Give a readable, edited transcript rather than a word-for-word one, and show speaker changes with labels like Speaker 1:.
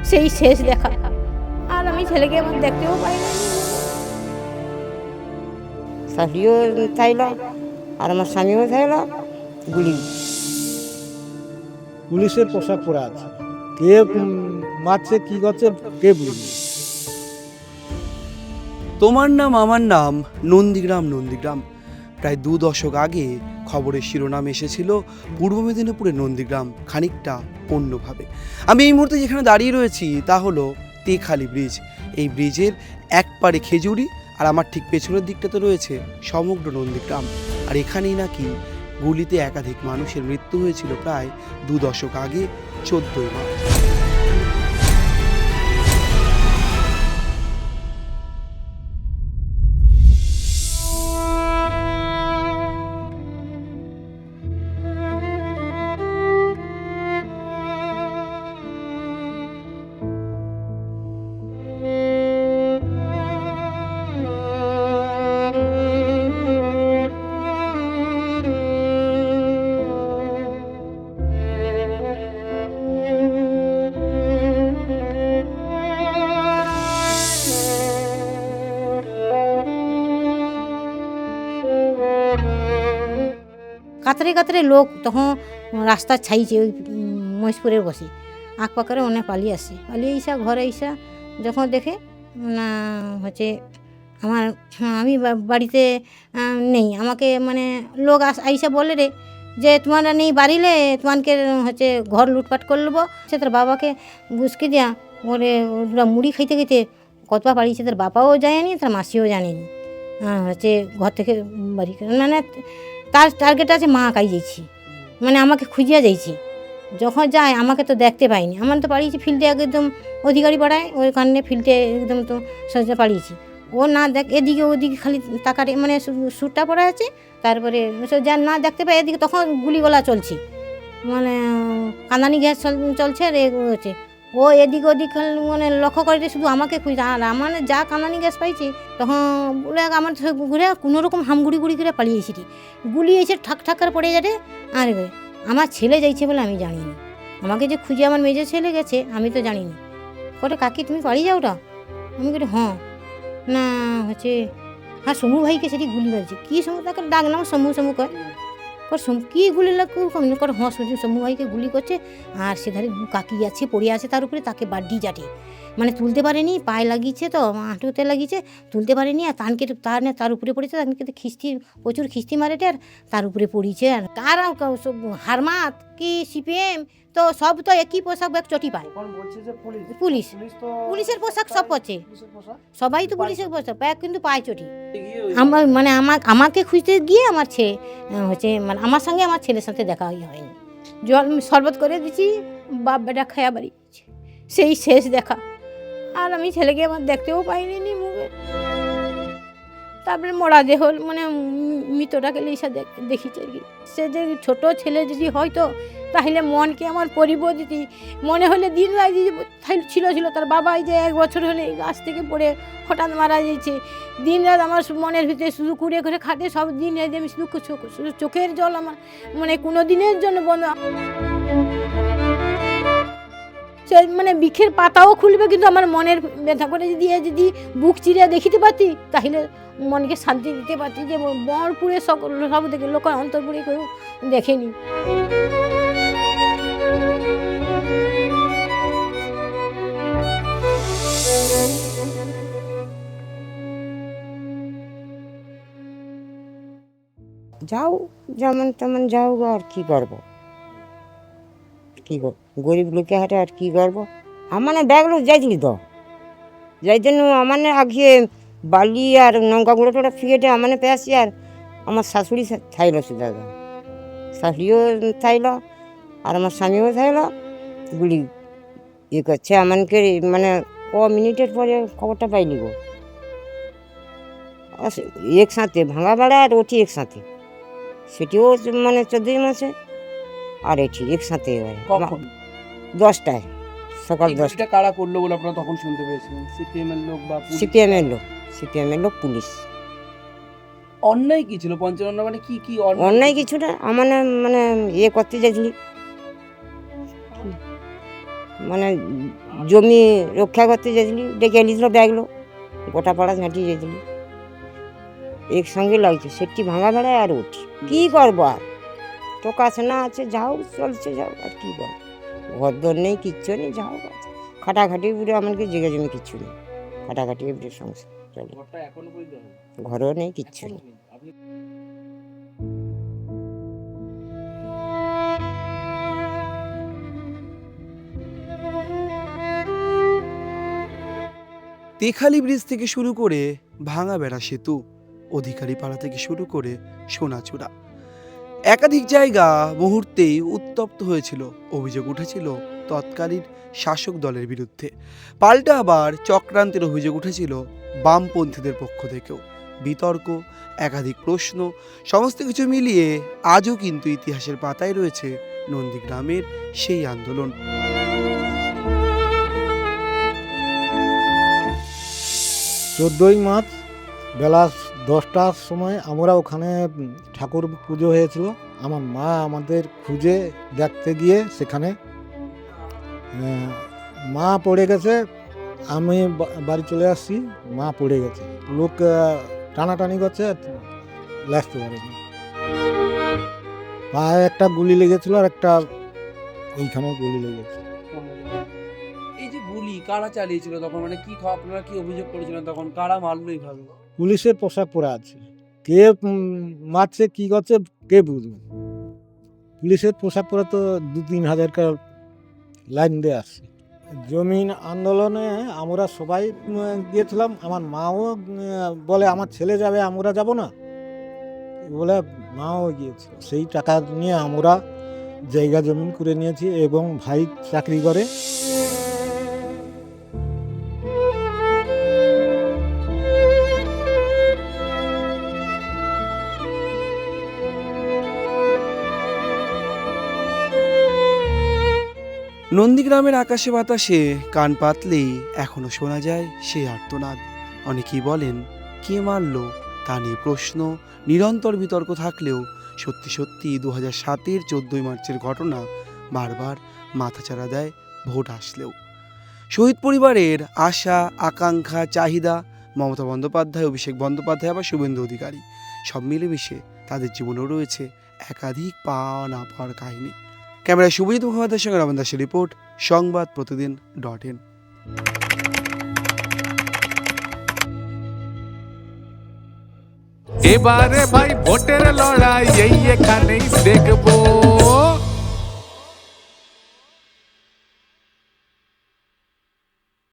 Speaker 1: সেই শেষ দেখা। আর আমি ছেলেকে আমার দেখতেও পাই না।
Speaker 2: শাশুড়িও থাইল আর আমার স্বামীও থাইল গুলি।
Speaker 3: পুলিশের পোশাক পরে আছে, কে মারছে কি করছে কে বুঝবে।
Speaker 4: তোমার নাম আমার নাম, নন্দীগ্রাম নন্দীগ্রাম। প্রায় 2 দশক আগে খবরের শিরোনাম এসেছিল পূর্ব মেদিনীপুরের নন্দীগ্রাম খানিকটা অন্যভাবে। আমি এই মুহূর্তে যেখানে দাঁড়িয়ে রয়েছি তা হলো তেখালি ব্রিজ। এই ব্রিজের এক পারে খেজুরি আর আমার ঠিক পেছনের দিকটাতে রয়েছে সমগ্র নন্দীগ্রাম। আর এখানেই নাকি গুলিতে একাধিক মানুষের মৃত্যু হয়েছিল প্রায় 2 দশক আগে 14ই মার্চ।
Speaker 1: কাতারে কাতারে লোক তখন রাস্তা ছাইছে ওই মহেশপুরের বসে আঁকপাকারে অনেক পালিয়ে আসে, পালিয়ে ইসা ঘরে ইসা যখন দেখে না হচ্ছে আমার আমি বাড়িতে নেই, আমাকে মানে লোক আইসা বলে রে যে তোমারা নেই বাড়িলে তোমাকে হচ্ছে ঘর লুটপাট করে নেবো। সে তার বাবাকে বুঝকে দিয়া ওরে ওরা মুড়ি খাইতে খাইতে কতবা পালিয়েছে, তার বাবাও যায়নি তার মাসিও জানেনি। হচ্ছে ঘর থেকে বাড়ি মানে তার টার্গেট আছে মা কাই যাইছি, মানে আমাকে খুঁজিয়া যাইছি। যখন যায় আমাকে তো দেখতে পাইনি, আমার তো পাড়িয়েছি ফিল্ডে একদম অধিকারী পাড়ায় ওই কারণে ফিল্ডে একদম তো সোজা পাড়িয়েছি। ও না দেখ এদিকে ওদিকে খালি তাকারে মানে সুটটা পড়া আছে, তারপরে যা না দেখতে পাই এদিকে তখন গুলিগোলা চলছে, মানে কাঁদানি গ্যাস চলছে আর হচ্ছে ও এদিক ওদিক মানে লক্ষ্য করে শুধু আমাকে খুঁজছে। আর আমার যা কাঁদানি গ্যাস পাইছি তখন বলে আমার ঘুরে কোনোরকম হামগুড়ি গুড়ি করে পালিয়েছি, গুলি এসে ঠাক ঠাক করে পড়ে যাবে। আর আমার ছেলে যাইছে বলে আমি জানিনি, আমাকে যে খুঁজে আমার মেজো ছেলে গেছে আমি তো জানিনি। করে কাকি তুমি পালিয়ে যাওটা? আমি বলি হ্যাঁ। না হচ্ছে হ্যাঁ সমু ভাইকে সেটি গুলি মারছে। কী সমু তাকে ডাক নাম সমু সমু কয় কী গুলি লাগু কর হ্যাঁ সমু ভাইকে গুলি করছে। আর সেধারে কাকি আছে পড়ে আছে তার উপরে, তাকে বাড্ডি জাটে মানে তুলতে পারেনি, পায়ে লাগিয়েছে তো হাঁটুতে লাগিয়েছে, তুলতে পারেনি। আর তানকে তার উপরে পড়েছে, তাকে খিস্তি প্রচুর খিস্তি মারেটে আর তার উপরে পড়িয়েছে। আর কার হারমাত কি সিপিএম তো সব তো একই পোশাক ব্যাগ চটি পায়। পুলিশ পুলিশের পোশাক সব পরছে, সবাই তো পুলিশের পোশাক ব্যাগ কিন্তু পায় চটি। আমার মানে আমাকে খুঁজতে গিয়ে আমার ছেলে হচ্ছে মানে আমার সঙ্গে আমার ছেলের সাথে দেখা হয়নি। জল শরবত করে দিচ্ছি, বাপ বেটা খায়া বাড়ি সেই শেষ দেখা। আর আমি ছেলেকে আমার দেখতেও পাইনি মুখে। তারপরে মরা দেহ মানে মৃতটাকে লিসা দেখিছে আর কি। সে যে ছোট ছেলে যদি হয়তো তাহলে মনকে আমার পরিবর্তিত মনে হলে দিন রাত ছিল তার বাবা যে 1 বছর হলে গাছ থেকে পড়ে হঠাৎ মারা যাচ্ছে। দিন রাত আমার মনের ভিতরে শুধু কুড়ে করে খাটে সব দিন আমি শুধু চোখের জল আমার মানে কোনো দিনের জন্য বন্ধ। সে মানে বৃক্ষের পাতাও খুলবে কিন্তু আমার মনের ব্যথা করে যদি বুক চিরে দেখিতে পারতি তাহলে মনকে শান্তি দিতে পারতি। যে বরপুরে সব দেখে লোক অন্তরপুরে কেউ দেখেনি।
Speaker 2: যাও যেমন তেমন যাও আর কি করবো, কি করবো গরিব লোকে হাটে আর কি করবো। আমার ব্যাগলো যাইছিলি তো যাই জন্য আমার আগে বালি আর লঙ্কা গুঁড়ো টোড়া ফিয়েটে আমার পেয়েছি। আর আমার শাশুড়ি থাইল সে দাদা, শাশুড়িও থাইল আর আমার স্বামীও থাইল গুলি ইয়ে করছে আমাকে মানে মিনিটের পরে খবরটা পাইলি গো। একসাথে ভাঙা বেড়া আর ওটি একসাথে, সেটিও মানে 14 মাসে আর এটি একসাথে 10টায় সকাল 10টা।
Speaker 4: কারা করলো বলে আপনারা তখন শুনতে পেয়েছিলেন? সিপিএম এর লোক বা
Speaker 2: সিপিএমের লোক পুলিশ।
Speaker 4: অন্যায় কি ছিল 55 মানে কি
Speaker 2: অন্যায় কিছুটা আমার মানে ইয়ে করতে যাইছিলি মানে জমি রক্ষা করতে যেছিলি ডেকে এলিছিল ব্যাগলো গোটা পাড়া ঝাঁটিয়ে যেছিলি একসঙ্গে লাগছে সেটি ভাঙা বেড়ায় আর উঠি কী করবো আর তো কাছে না আছে যাও চলছে যাও আর কী করবো ঘর দর নেই কিচ্ছু নেই যাও খাটাখাটি উপরে আমাকে জেগে জমি কিচ্ছু নেই খাটাখাটি উপরে সংসার চলে ঘরও নেই কিচ্ছু নেই
Speaker 4: তেখালি ব্রিজ থেকে শুরু করে ভাঙা বেড়া সেতু, অধিকারী পাড়া থেকে শুরু করে সোনাচূড়া, একাধিক জায়গা মুহূর্তেই উত্তপ্ত হয়েছিল। অভিযোগ উঠেছিল তৎকালীন শাসক দলের বিরুদ্ধে, পাল্টা আবার চক্রান্তের অভিযোগ উঠেছিল বামপন্থীদের পক্ষ থেকেও। বিতর্ক, একাধিক প্রশ্ন, সমস্ত কিছু মিলিয়ে আজও কিন্তু ইতিহাসের পাতায় রয়েছে নন্দীগ্রামের সেই আন্দোলন।
Speaker 3: 14ই মার্চ বেলা 10টার সময় আমরা ওখানে ঠাকুর পুজো হয়েছিল। আমার মা আমাদের খুঁজে দেখতে গিয়ে সেখানে মা পড়ে গেছে, আমি বাড়ি চলে আসছি, মা পড়ে গেছে, লোক টানাটানি করছে, লাসতে পারেনি। পায়ে একটা গুলি লেগেছিল আর একটা এইখানেও গুলি লেগেছে।
Speaker 4: এই যে গুলি কারা চালিয়েছিল তখন, মানে কি আপনারা কি অভিযোগ করেছিলেন তখন, কারা মারলো এইভাবে?
Speaker 3: পুলিশের পোশাক পরে আছে, কে মারছে কি করছে কে বুঝবে। পুলিশের পোশাক পরে তো 2-3 হাজার লাইন দিয়ে আসছে। জমিন আন্দোলনে আমরা সবাই গিয়েছিলাম, আমার মাও বলে আমার ছেলে যাবে আমরা যাব না বলে মাও গিয়েছে। সেই টাকা নিয়ে আমরা জায়গা জমিন করে নিয়েছি এবং ভাই চাকরি করে।
Speaker 4: নন্দীগ্রামের আকাশে বাতাসে কান পাতলেই এখনো শোনা যায় সেই আর্তনাদ। অনেকেই বলেন কে মারলো তা নিয়ে প্রশ্ন, নিরন্তর বিতর্ক থাকলেও সত্যি সত্যি 2007-এর 14ই মার্চের ঘটনা বারবার মাথাচাড়া দেয় ভোট আসলেও। শহীদ পরিবারের আশা, আকাঙ্ক্ষা, চাহিদা, মমতা বন্দ্যোপাধ্যায়, অভিষেক বন্দ্যোপাধ্যায়, আবার শুভেন্দু অধিকারী, সব মিলেমিশে তাদের জীবনেও রয়েছে একাধিক পাওয়া না পাওয়ার কাহিনী। ক্যামেরায় শুভজিৎ মুখোপাধ্যায়ের সঙ্গে রমেন দাসের রিপোর্ট, সংবাদপ্রতিদিন.in।
Speaker 5: এবারে ভাই ভোটের লড়াই এই এখানেই দেখবো।